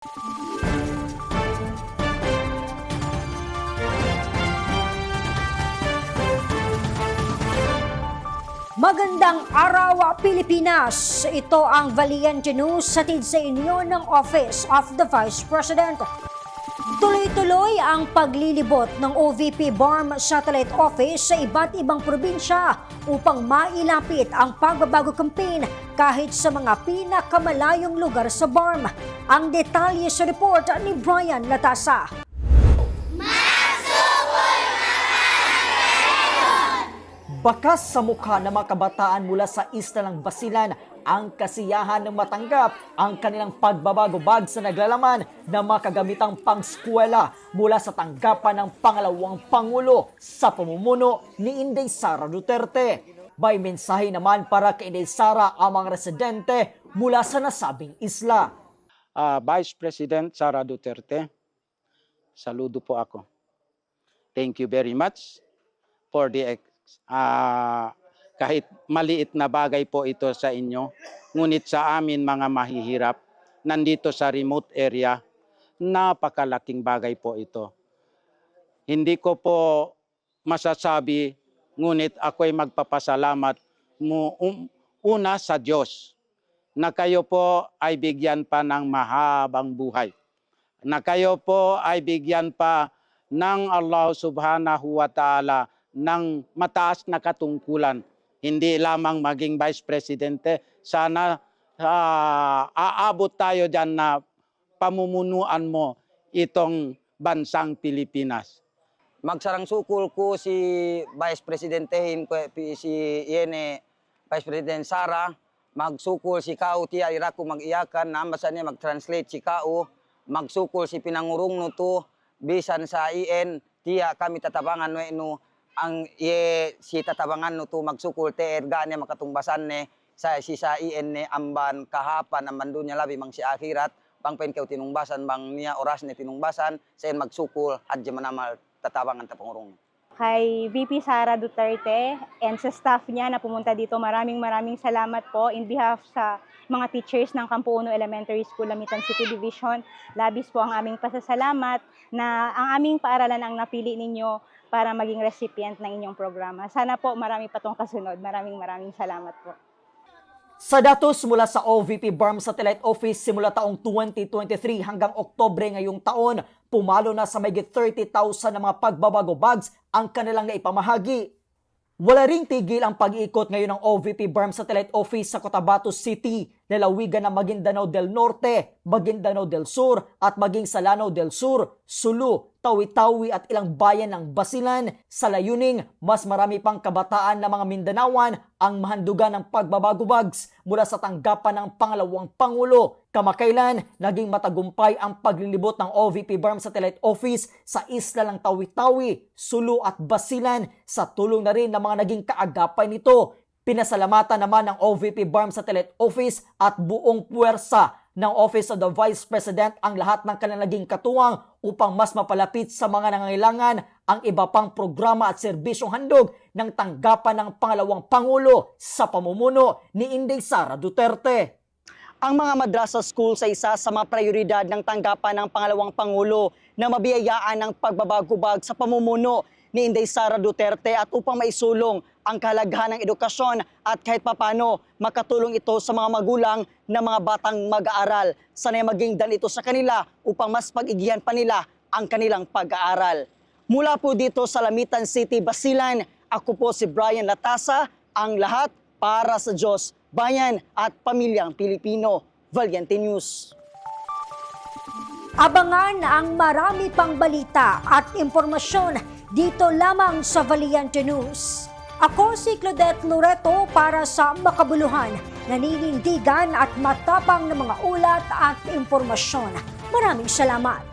Magandang araw, Pilipinas! Ito ang Valiente News hatid sa inyo ng Office of the Vice President. Tuloy-tuloy ang paglilibot ng OVP BARM Satellite Office sa iba't ibang probinsya upang mailapit ang pagbabago campaign kahit sa mga pinakamalayong lugar sa BARM. Ang detalye sa report ni Brian Latasa. Bakas sa mukha ng mga kabataan mula sa isla ng Basilan ang kasiyahan ng matanggap ang kanilang pagbabago bag sa naglalaman ng mga kagamitang pangskwela mula sa tanggapan ng pangalawang Pangulo sa pamumuno ni Inday Sara Duterte. May mensahe naman para kay Inday Sara ang mga residente mula sa nasabing isla. Vice President Sara Duterte, saludo po ako. Thank you very much for the kahit maliit na bagay po ito sa inyo, ngunit sa amin mga mahihirap, nandito sa remote area, napakalaking bagay po ito. Hindi ko po masasabi, ngunit ako'y magpapasalamat una sa Diyos, na kayo po ay bigyan pa ng mahabang buhay, na kayo po ay bigyan pa ng Allah Subhanahu wa Ta'ala ng mataas na katungkulan. Hindi lamang maging Vice Presidente, sana aabot tayo dyan na pamumunuan mo itong bansang Pilipinas. Magsarang sukul ko si Vice Presidente si Iene, Vice President Sara, magsukul si Kao tiya ira ko mag-iyakan, naambasan niya mag-translate si Kao, magsukul si Pinangurong no to, bisan sa IN, tiya kami tatabangan no ang si tatabangan no to magsukul te erga niya makatungbasan ne sa si sa IN ne amban kahapan amban dunya labi mang si akhirat pangpen kaw tinungbasan bang niya oras ne tinungbasan sa magsukul adya manamal tatabangan ta pangurong. Kay VP Sara Duterte and sa staff niya na pumunta dito, maraming salamat po in behalf sa mga teachers ng Campo Uno Elementary School, Lamitan City Division. Labis po ang aming pasasalamat na ang aming paaralan ang napili ninyo para maging recipient ng inyong programa. Sana po marami pa tong kasunod. Maraming salamat po. Sa datos mula sa OVP BARM Satellite Office simula taong 2023 hanggang Oktubre ngayong taon, pumalo na sa mahigit 30,000 na mga pagbabago bags ang kanilang naipamahagi. Wala ring tigil ang pag-iikot ngayon ng OVP BARM Satellite Office sa Cotabato City, lalawigan ng Maguindanao del Norte, Maguindanao del Sur at maging sa Lanao del Sur, Sulu, Tawi-Tawi at ilang bayan ng Basilan sa layuning mas marami pang kabataan na mga Mindanaoan ang mahandugan ng pagbabago bags mula sa tanggapan ng pangalawang Pangulo. Kamakailan, naging matagumpay ang paglilibot ng OVP BARM Satellite Office sa isla ng Tawi-Tawi, Sulu at Basilan sa tulong na rin ng mga naging kaagapay nito. Pinasalamatan naman ng OVP BARM Satellite Office at buong puwersa ng Office of the Vice President ang lahat ng kanilang naging katuwang upang mas mapalapit sa mga nangangailangan ang iba pang programa at serbisyong handog ng tanggapan ng pangalawang Pangulo sa pamumuno ni Inday Sara Duterte. Ang mga madrasa school sa isa sa mga prioridad ng tanggapan ng pangalawang Pangulo na mabiyayaan ng pagbabago bag sa pamumuno ni Inday Sara Duterte at upang maisulong ang kahalagahan ng edukasyon at kahit papano makatulong ito sa mga magulang na mga batang mag-aaral. Sana'y maging daan ito sa kanila upang mas pag-igihan pa nila ang kanilang pag-aaral. Mula po dito sa Lamitan City, Basilan, ako po si Brian Latasa, ang lahat para sa Diyos, bayan at pamilyang Pilipino. Valiente News. Abangan ang marami pang balita at impormasyon dito lamang sa Valiente News. Ako si Claudette Loreto para sa makabuluhan, naninindigan at matapang na mga ulat at impormasyon. Maraming salamat.